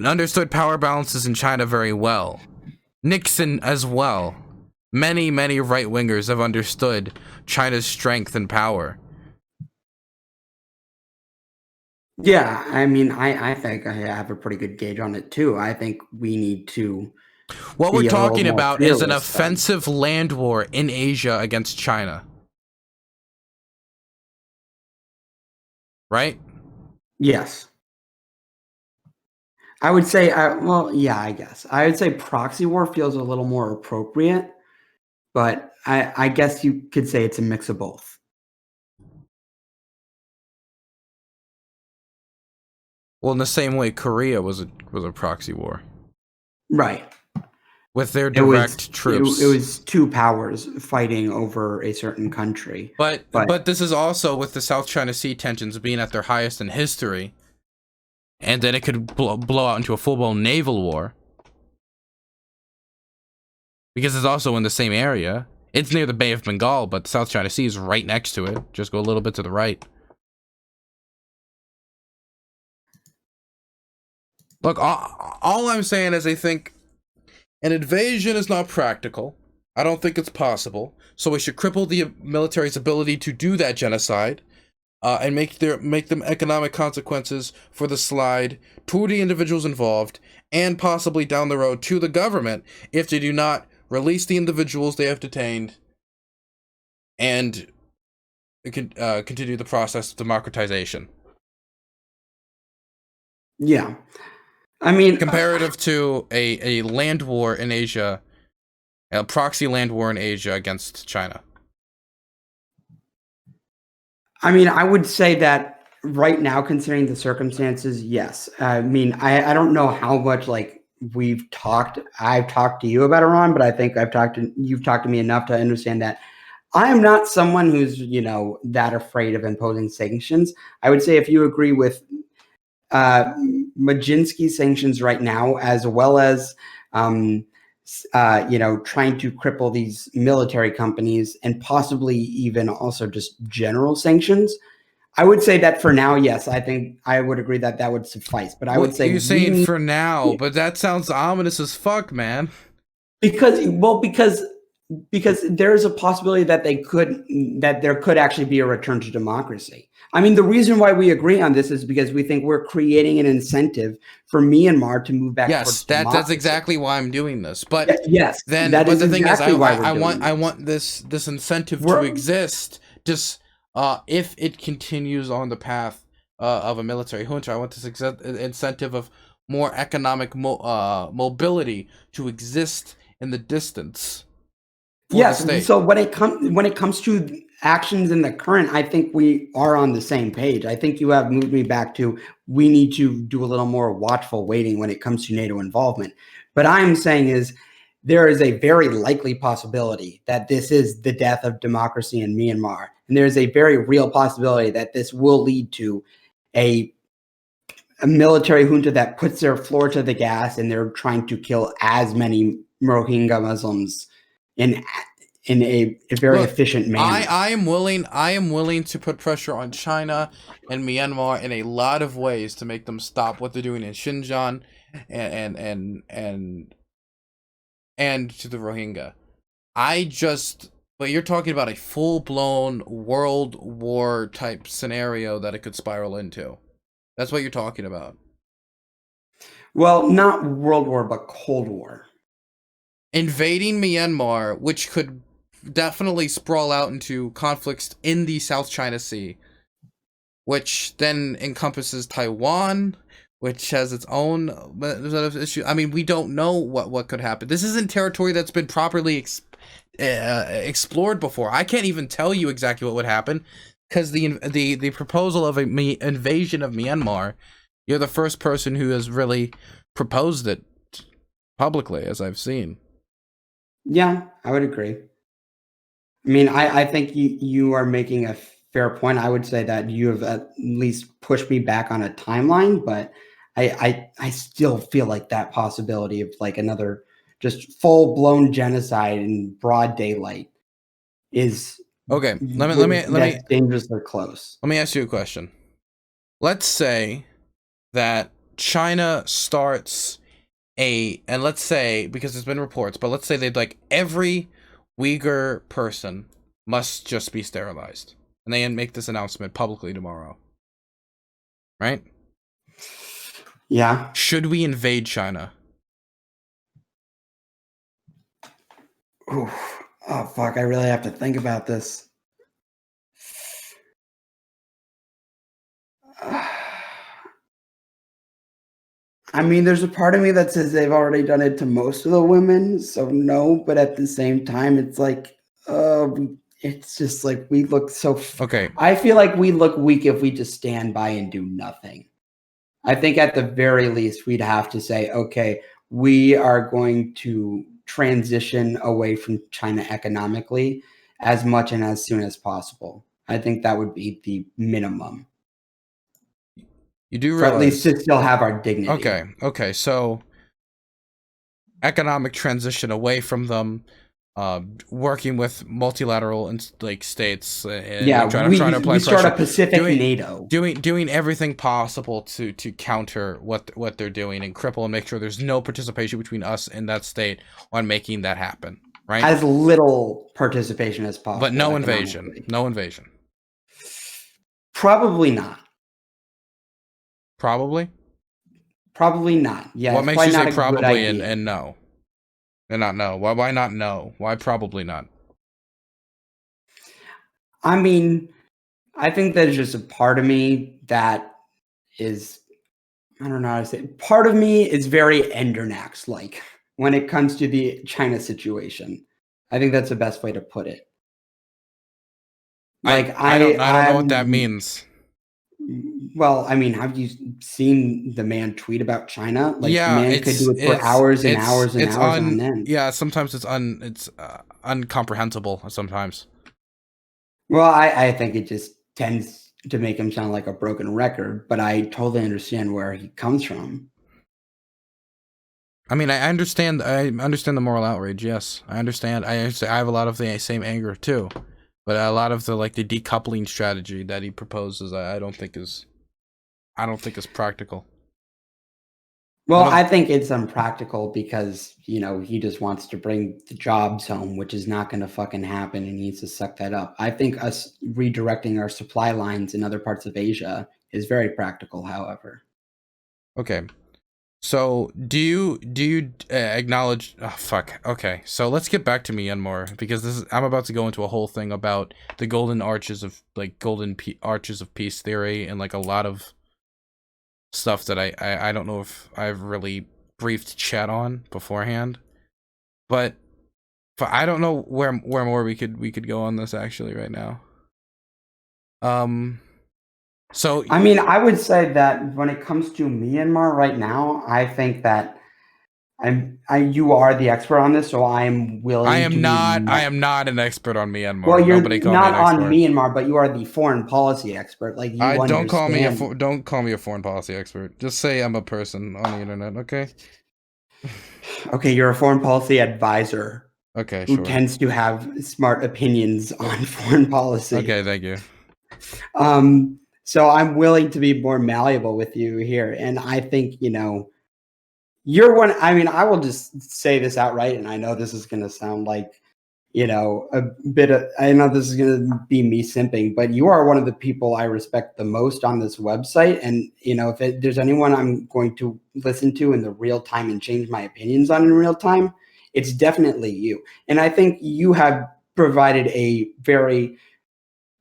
Understood power balances in China very well. Nixon as well. Many right wingers have understood China's strength and power. Yeah, I mean, I think I have a pretty good gauge on it too. I think we need to. What we're talking about is an offensive land war in Asia against China. Right? Yes. I would say, well, yeah, I guess. I would say proxy war feels a little more appropriate. but I guess you could say it's a mix of both. Well, in the same way, Korea was a proxy war, Right. with their direct troops. It was two powers fighting over a certain country. But this is also with the South China Sea tensions being at their highest in history, and then it could blow out into a full-blown naval war. Because it's also in the same area. It's near the Bay of Bengal, but the South China Sea is right next to it. Just go a little bit to the right. Look, all I'm saying is I think an invasion is not practical. I don't think it's possible. So we should cripple the military's ability to do that genocide, and make them economic consequences for the slide to the individuals involved, and possibly down the road to the government if they do not release the individuals they have detained, and continue the process of democratization. Yeah. I mean, comparative to a land war in Asia, a proxy land war in Asia against China. I mean, I would say that right now, considering the circumstances, yes. I mean, I don't know how much like I've talked to you about Iran, but I think you've talked to me enough to understand that I am not someone who's, that afraid of imposing sanctions. I would say if you agree with Majinsky's sanctions right now, as well as, trying to cripple these military companies and possibly even also just general sanctions, I would say that for now, yes, I think I would agree that that would suffice. But I would say you're saying for now, but that sounds ominous as fuck, man. Because there is a possibility that there could actually be a return to democracy. I mean, the reason why we agree on this is because we think we're creating an incentive for Myanmar to move back. Yes, that's exactly why I'm doing this. But yes, then but the thing is, I want this incentive to exist. Just if it continues on the path of a military junta, I want this incentive of more economic mobility to exist in the distance. Yes. So when it comes to actions in the current, I think we are on the same page. I think you have moved me back to we need to do a little more watchful waiting when it comes to NATO involvement. But I'm saying is there is a very likely possibility that this is the death of democracy in Myanmar. And there's a very real possibility that this will lead to a military junta that puts their floor to the gas and they're trying to kill as many Rohingya Muslims in a very efficient manner. I am willing to put pressure on China and Myanmar in a lot of ways to make them stop what they're doing in Xinjiang and to the Rohingya. But you're talking about a full-blown world war type scenario that it could spiral into. That's what you're talking about. Well, not World War, but Cold War. Invading Myanmar, which could definitely sprawl out into conflicts in the South China Sea, which then encompasses Taiwan, which has its own set of issues. I mean, we don't know what could happen. This isn't territory that's been properly explored before. I can't even tell you exactly what would happen, because the proposal of an invasion of Myanmar, you're the first person who has really proposed it publicly, as I've seen. Yeah, I would agree. I mean, I think you are making a fair point. I would say that you have at least pushed me back on a timeline, but I still feel like that possibility of like another just full-blown genocide in broad daylight is okay. Let me dangerously close. Let me ask you a question. Let's say that China starts and let's say, because there's been reports, but let's say they'd like every Uyghur person must just be sterilized, and they make this announcement publicly tomorrow, right? Yeah. Should we invade China? Oof. Oh fuck! I really have to think about this. I mean, there's a part of me that says they've already done it to most of the women, so no. But at the same time, it's like, it's just like we look so. Okay. I feel like we look weak if we just stand by and do nothing. I think at the very least, we'd have to say, okay, we are going to transition away from China economically as much and as soon as possible. I think that would be the minimum. You do For realize, at least to still have our dignity. Okay. So economic transition away from them, working with multilateral and like states, and trying to apply we start pressure, a Pacific NATO, doing everything possible to counter what they're doing and cripple and make sure there's no participation between us and that state on making that happen. Right? As little participation as possible, but no invasion. No invasion. Probably not. Probably not. Yeah. What makes you say probably and no? And not no. Why not no? Why probably not? I mean, I think there's just a part of me that is, I don't know how to say it. Part of me is very Endernax like when it comes to the China situation. I think that's the best way to put it. Like I don't know what that means. Well, I mean, have you seen the man tweet about China? Like, yeah, the man could do it for hours and hours and hours on end. Yeah, sometimes it's incomprehensible. Sometimes. Well, I think it just tends to make him sound like a broken record, but I totally understand where he comes from. I mean, I understand the moral outrage. Yes, I understand. I have a lot of the same anger too. But a lot of the the decoupling strategy that he proposes, I don't think is practical. Well, I think it's unpractical because, he just wants to bring the jobs home, which is not going to fucking happen, and he needs to suck that up. I think us redirecting our supply lines in other parts of Asia is very practical, however. Okay. So, do you acknowledge? Oh, fuck. Okay, so let's get back to Myanmar because I'm about to go into a whole thing about the golden arches of arches of peace theory and like a lot of stuff that I don't know if I've really briefed chat on beforehand, but I don't know where more we could go on this actually right now. So I mean, I would say that when it comes to Myanmar right now, I think that you are the expert on this, so I am willing. I am not an expert on Myanmar. Well, you're not on Myanmar, but you are the foreign policy expert. Like, you don't call me a foreign policy expert. Just say I'm a person on the internet, okay? Okay, you're a foreign policy advisor. Okay, who tends to have smart opinions on foreign policy. Okay, thank you. So I'm willing to be more malleable with you here. And I think, you're one. I mean, I will just say this outright, and I know this is going to sound like, a bit of, I know this is going to be me simping, but you are one of the people I respect the most on this website. And, if there's anyone I'm going to listen to in the real time and change my opinions on in real time, it's definitely you. And I think you have provided a very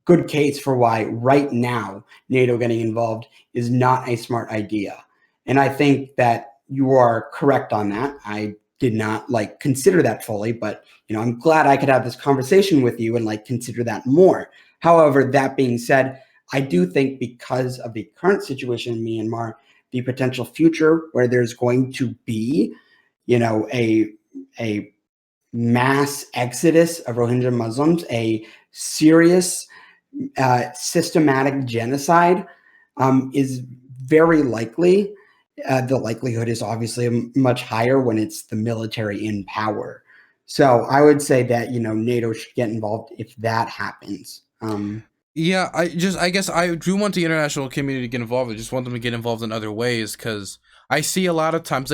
good case for why right now NATO getting involved is not a smart idea. And I think that you are correct on that. I did not consider that fully, but I'm glad I could have this conversation with you and consider that more. However, that being said, I do think because of the current situation in Myanmar, the potential future where there's going to be, a mass exodus of Rohingya Muslims, a serious systematic genocide is very likely. The likelihood is obviously much higher when it's the military in power. So I would say that, NATO should get involved if that happens. Yeah, I guess I do want the international community to get involved. I just want them to get involved in other ways because I see a lot of times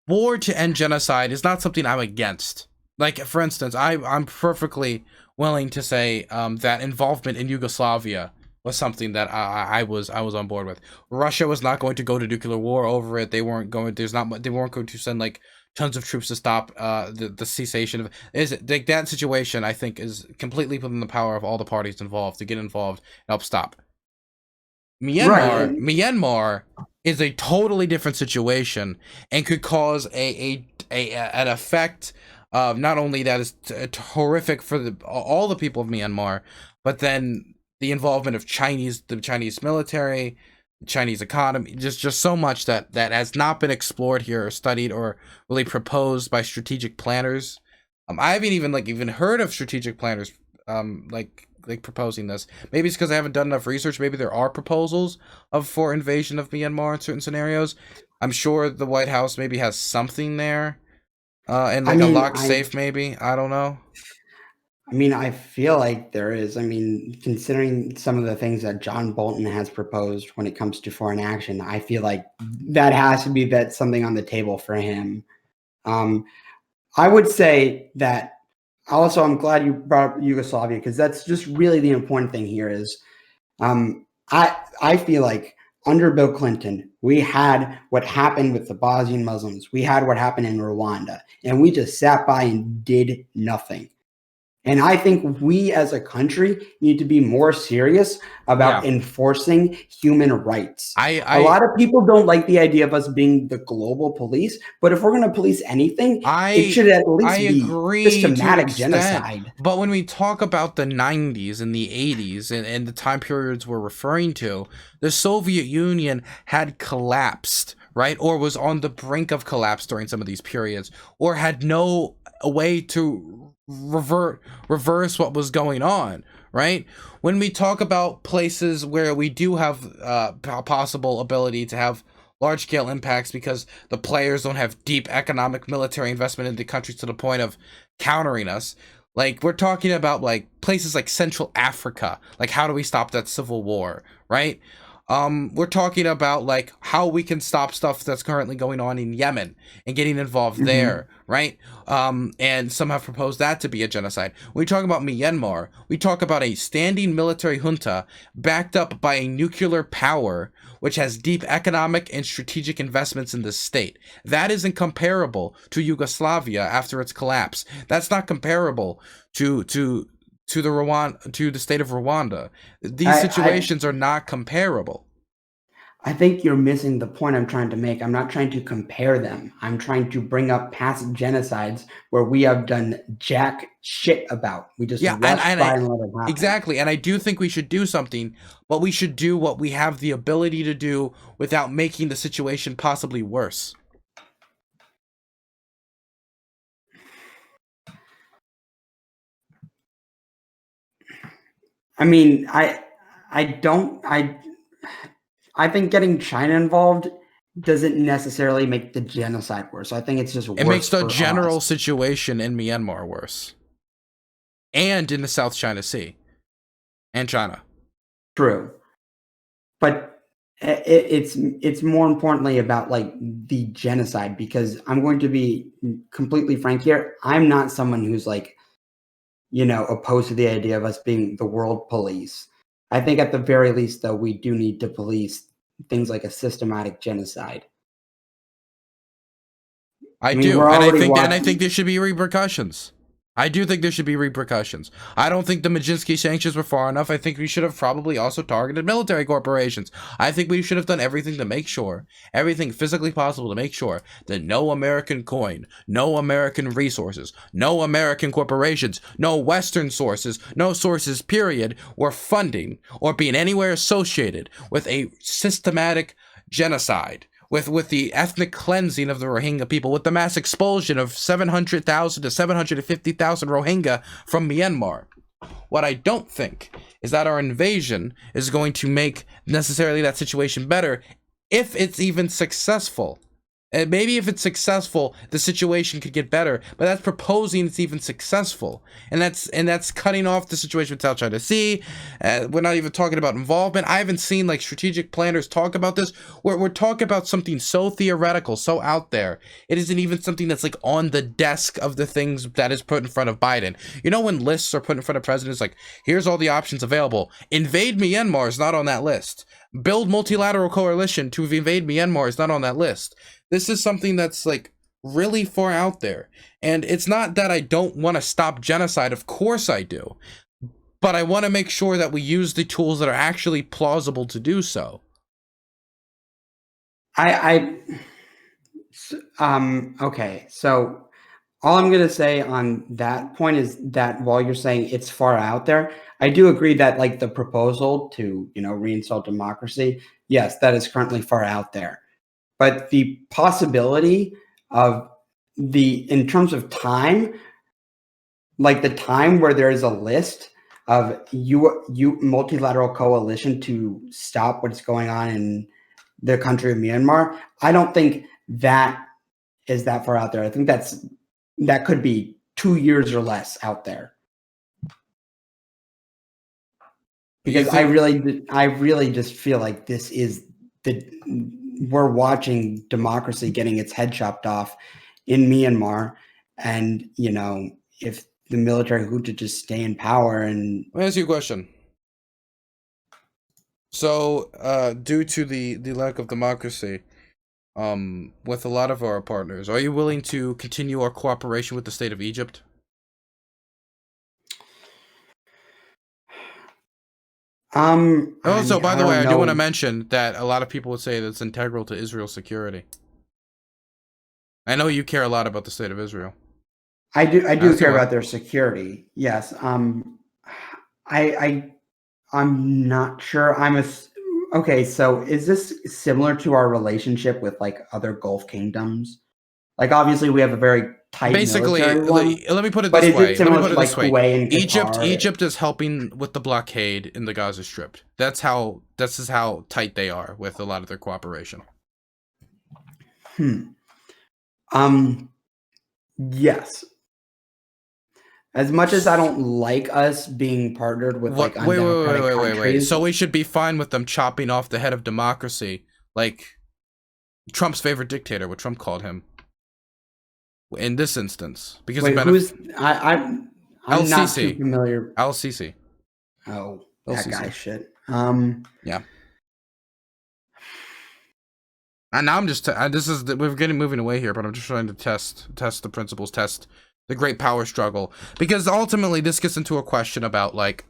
war to end genocide is not something I'm against. Like, for instance, I'm perfectly willing to say that involvement in Yugoslavia was something that I was on board with. Russia was not going to go to nuclear war over it. They weren't going. They weren't going to send tons of troops to stop the cessation of that situation. I think is completely within the power of all the parties involved to get involved and help stop. Myanmar is a totally different situation and could cause an effect of not only that is horrific for all the people of Myanmar, but then the involvement of the Chinese military, the Chinese economy, just so much that has not been explored here or studied or really proposed by strategic planners. I haven't even heard of strategic planners like proposing this. Maybe it's because I haven't done enough research. Maybe there are proposals for invasion of Myanmar in certain scenarios. I'm sure the White House maybe has something there, and like a locked safe. Maybe, I don't know. I mean, I feel like there is. I mean, considering some of the things that John Bolton has proposed when it comes to foreign action, I feel like that has to be something on the table for him. I would say that. Also, I'm glad you brought up Yugoslavia, because that's just really the important thing here is I feel like under Bill Clinton, we had what happened with the Bosnian Muslims. We had what happened in Rwanda, and we just sat by and did nothing. And I think we as a country need to be more serious about enforcing human rights. A lot of people don't like the idea of us being the global police, but if we're going to police anything, it should at least be systematic genocide. But when we talk about the 90s and the 80s and the time periods we're referring to, the Soviet Union had collapsed, right? Or was on the brink of collapse during some of these periods, or had no way to reverse what was going on, right? When we talk about places where we do have possible ability to have large-scale impacts because the players don't have deep economic military investment in the countries to the point of countering us, like we're talking about like places like Central Africa, like how do we stop that civil war, right? We're talking about like how we can stop stuff that's currently going on in Yemen and getting involved there, right? And some have proposed that to be a genocide. When we talk about Myanmar, we talk about a standing military junta backed up by a nuclear power which has deep economic and strategic investments in the state. That isn't comparable to Yugoslavia after its collapse. That's not comparable to the state of Rwanda. These situations are not comparable. I think you're missing the point I'm trying to make. I'm not trying to compare them. I'm trying to bring up past genocides where we have done jack shit about. We just rushed by and let it happen. Exactly, and I do think we should do something, but we should do what we have the ability to do without making the situation possibly worse. I mean, I think getting China involved doesn't necessarily make the genocide worse. I think it's just worse. It makes the general situation in Myanmar worse. And in the South China Sea. And China. True. But it's more importantly about like the genocide, because I'm going to be completely frank here. I'm not someone who's like, opposed to the idea of us being the world police. I think at the very least, though, we do need to police things like a systematic genocide. I think there should be repercussions. I do think there should be repercussions. I don't think the Majinsky sanctions were far enough. I think we should have probably also targeted military corporations. I think we should have done everything to make sure, everything physically possible to make sure that no American coin, no American resources, no American corporations, no Western sources, no sources, period, were funding or being anywhere associated with a systematic genocide. With the ethnic cleansing of the Rohingya people, with the mass expulsion of 700,000 to 750,000 Rohingya from Myanmar. What I don't think is that our invasion is going to make necessarily that situation better if it's even successful. And maybe if it's successful, the situation could get better, but that's proposing it's even successful. And that's cutting off the situation with South China Sea. We're not even talking about involvement. I haven't seen like strategic planners talk about this. We're talking about something so theoretical, so out there. It isn't even something that's like on the desk of the things that is put in front of Biden. You know, when lists are put in front of presidents, like, here's all the options available. Invade Myanmar is not on that list. Build multilateral coalition to invade Myanmar is not on that list. This is something that's like really far out there. And it's not that I don't want to stop genocide. Of course I do. But I want to make sure that we use the tools that are actually plausible to do so. Okay, so all I'm going to say on that point is that while you're saying it's far out there, I do agree that like the proposal to, reinstall democracy, yes, that is currently far out there. But the possibility of in terms of time, like the time where there is a list of you multilateral coalition to stop what's going on in the country of Myanmar, I don't think that is that far out there. I think that could be 2 years or less out there. Because I really just feel like this is we're watching democracy getting its head chopped off in Myanmar, and if the military coup to just stay in power. And let me ask you a question. So, due to the lack of democracy, with a lot of our partners, are you willing to continue our cooperation with the state of Egypt? Also, by the way, I do want to mention that a lot of people would say that it's integral to Israel's security. I know you care a lot about the state of Israel. I do care about their security. Yes. I'm not sure. Okay. So is this similar to our relationship with like other Gulf kingdoms? Like obviously we have a very tight military one, let me put it this way. Egypt is helping with the blockade in the Gaza Strip. This is how tight they are with a lot of their cooperation. Yes. As much as I don't like us being partnered with undemocratic countries. Wait. So we should be fine with them chopping off the head of democracy, like Trump's favorite dictator, what Trump called him. In this instance, because I'm not too familiar. Al-Sisi. Oh, that guy shit. Yeah. And now I'm just we're moving away here, but I'm just trying to test the principles, test the great power struggle, because ultimately this gets into a question about like,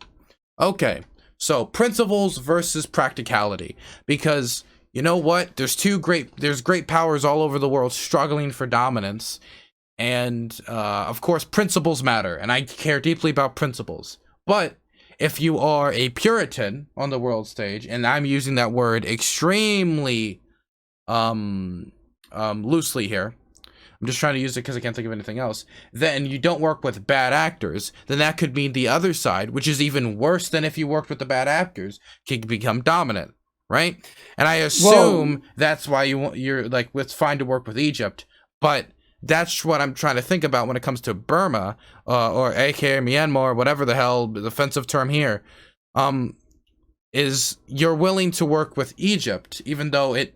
okay, so principles versus practicality, because you know what? There's great powers all over the world struggling for dominance. And, of course, principles matter, and I care deeply about principles. But if you are a Puritan on the world stage, and I'm using that word extremely loosely here, I'm just trying to use it because I can't think of anything else, then you don't work with bad actors, then that could mean the other side, which is even worse than if you worked with the bad actors, can become dominant, right? And I assume that's why you're like, it's fine to work with Egypt, but that's what I'm trying to think about when it comes to Burma, or aka Myanmar, whatever the hell the offensive term here, is you're willing to work with Egypt, even though it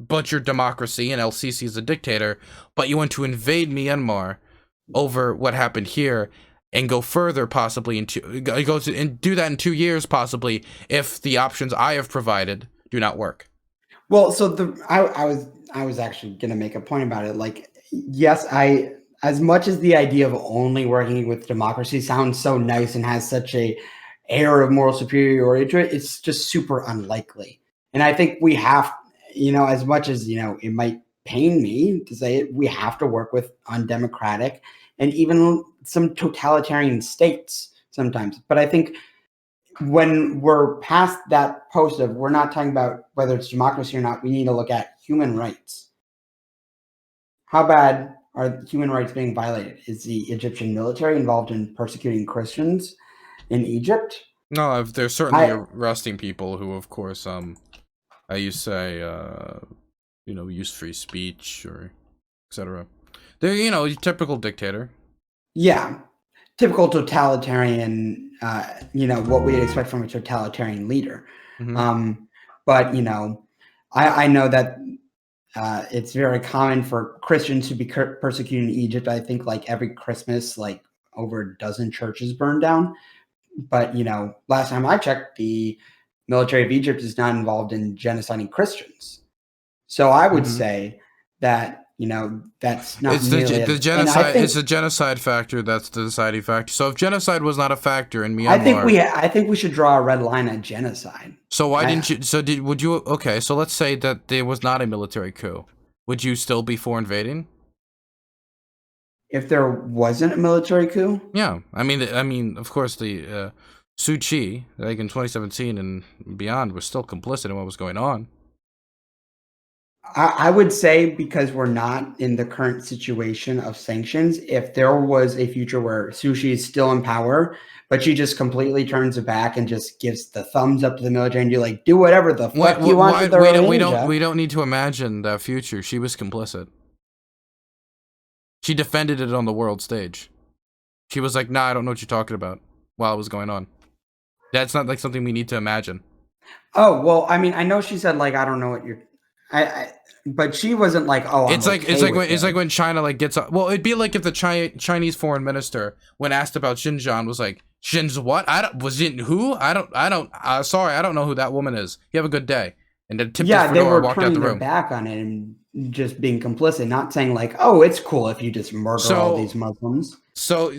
butchered democracy and El-Sisi is a dictator, but you want to invade Myanmar over what happened here and go further possibly and do that in 2 years possibly if the options I have provided do not work. Well, so I was actually gonna make a point about it. Like, yes, as much as the idea of only working with democracy sounds so nice and has such a air of moral superiority to it, it's just super unlikely. And I think we have, as much as, it might pain me to say it, we have to work with undemocratic and even some totalitarian states sometimes. But I think when we're past that post of we're not talking about whether it's democracy or not, we need to look at human rights. How bad are human rights being violated? Is the Egyptian military involved in persecuting Christians in Egypt? No, there's certainly arresting people who, of course, you say, use free speech or etc. They're, typical dictator. Yeah, typical totalitarian. What we'd expect from a totalitarian leader. Mm-hmm. But I know that. It's very common for Christians to be persecuted in Egypt. I think like every Christmas, like over a dozen churches burn down. But, last time I checked, the military of Egypt is not involved in genociding Christians. So I would say that, that's not It's nearly the genocide. It's a genocide factor. That's the deciding factor. So if genocide was not a factor in Myanmar, I think we should draw a red line at genocide. So why didn't you? So would you? Okay, so let's say that there was not a military coup. Would you still be for invading? If there wasn't a military coup? Yeah, I mean, of course, the Suu Kyi, like in 2017 and beyond, was still complicit in what was going on. I would say, because we're not in the current situation of sanctions, if there was a future where Suu Kyi is still in power, but she just completely turns it back and just gives the thumbs up to the military and do whatever the fuck you want with the Rohingya. We don't need to imagine that future. She was complicit. She defended it on the world stage. She was like, "Nah, I don't know what you're talking about," while it was going on. That's not like something we need to imagine. Oh, well, I mean, I know she said, like, I don't know what you're... but she wasn't like, oh, it's like when China like gets up. Well, it'd be like if the Chinese foreign minister, when asked about Xinjiang, was like, "Xin's what? Who? Sorry, I don't know who that woman is. You have a good day." And then tipped his fedora, walked out the room. They were turning their back on it and just being complicit, not saying like, "Oh, it's cool if you just murder all these Muslims." So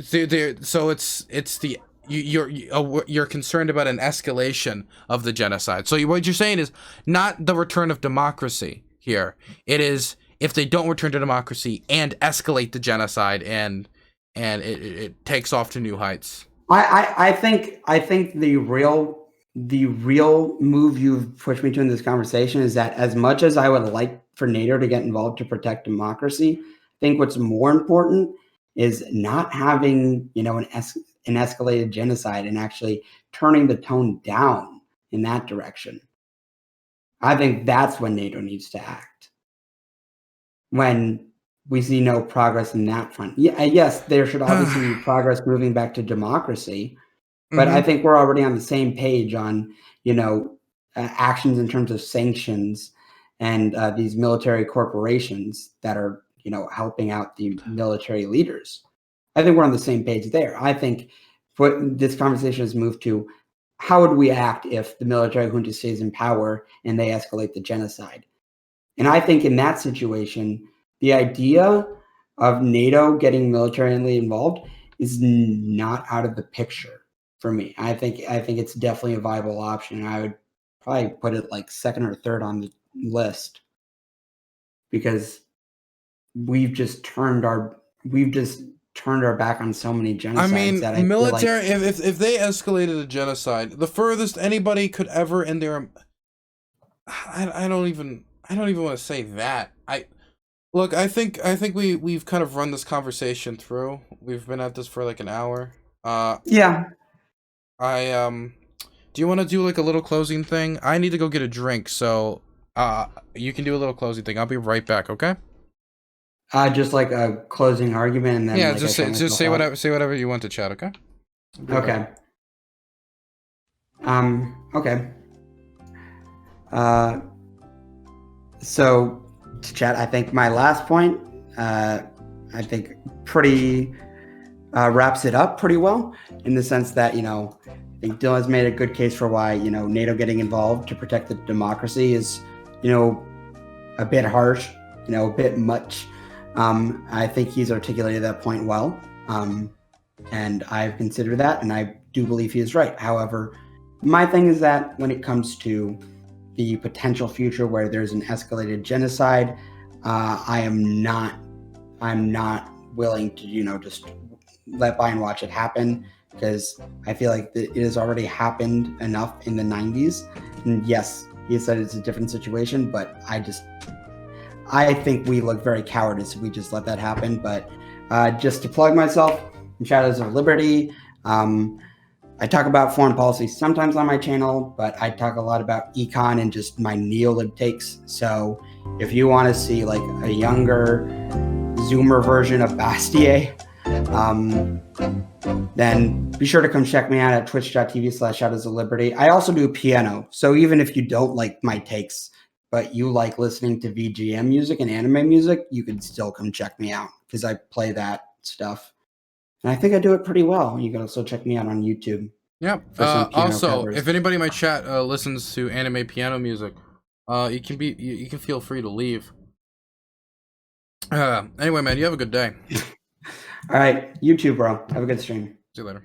you're concerned about an escalation of the genocide. So what you're saying is not the return of democracy here. It is if they don't return to democracy and escalate the genocide and it takes off to new heights. I think the real move you've pushed me to in this conversation is that, as much as I would like for NATO to get involved to protect democracy, I think what's more important is not having, an escalated genocide and actually turning the tone down in that direction. I think that's when NATO needs to act. When we see no progress in that front. Yeah, yes, there should obviously be progress moving back to democracy, but I think we're already on the same page on, actions in terms of sanctions and these military corporations that are, helping out the military leaders. I think we're on the same page there. I think what this conversation has moved to, how would we act if the military junta stays in power and they escalate the genocide? And I think in that situation, the idea of NATO getting militarily involved is not out of the picture for me. I think it's definitely a viable option. I would probably put it like second or third on the list, because we've just turned our back on so many genocides. I mean, military. If they escalated a genocide, the furthest anybody could ever in their, I don't even want to say that. I think we've kind of run this conversation through. We've been at this for like an hour. Yeah. Do you want to do like a little closing thing? I need to go get a drink, so you can do a little closing thing. I'll be right back, okay? Just like a closing argument, and then yeah, just say whatever you want to chat, okay? Okay. Okay. So to chat, I think my last point, I think pretty wraps it up pretty well, in the sense that, I think Dylan has made a good case for why, NATO getting involved to protect the democracy is, a bit harsh, a bit much. I think he's articulated that point well, and I've considered that, and I do believe he is right. However, my thing is that when it comes to the potential future where there's an escalated genocide, I'm not willing to, just let by and watch it happen, because I feel like it has already happened enough in the 90s. And yes, he said it's a different situation, but I think we look very cowardice if we just let that happen. But just to plug myself, in Shadows of Liberty, I talk about foreign policy sometimes on my channel, but I talk a lot about econ and just my neo-lib takes. So if you want to see like a younger Zoomer version of Bastier, then be sure to come check me out at twitch.tv/ShadowsofLiberty. I also do piano. So even if you don't like my takes, but you like listening to VGM music and anime music, you can still come check me out, because I play that stuff. And I think I do it pretty well. You can also check me out on YouTube. Yep. Also, covers. If anybody in my chat listens to anime piano music, you can feel free to leave. Anyway, man, you have a good day. All right, you too, bro. Have a good stream. See you later.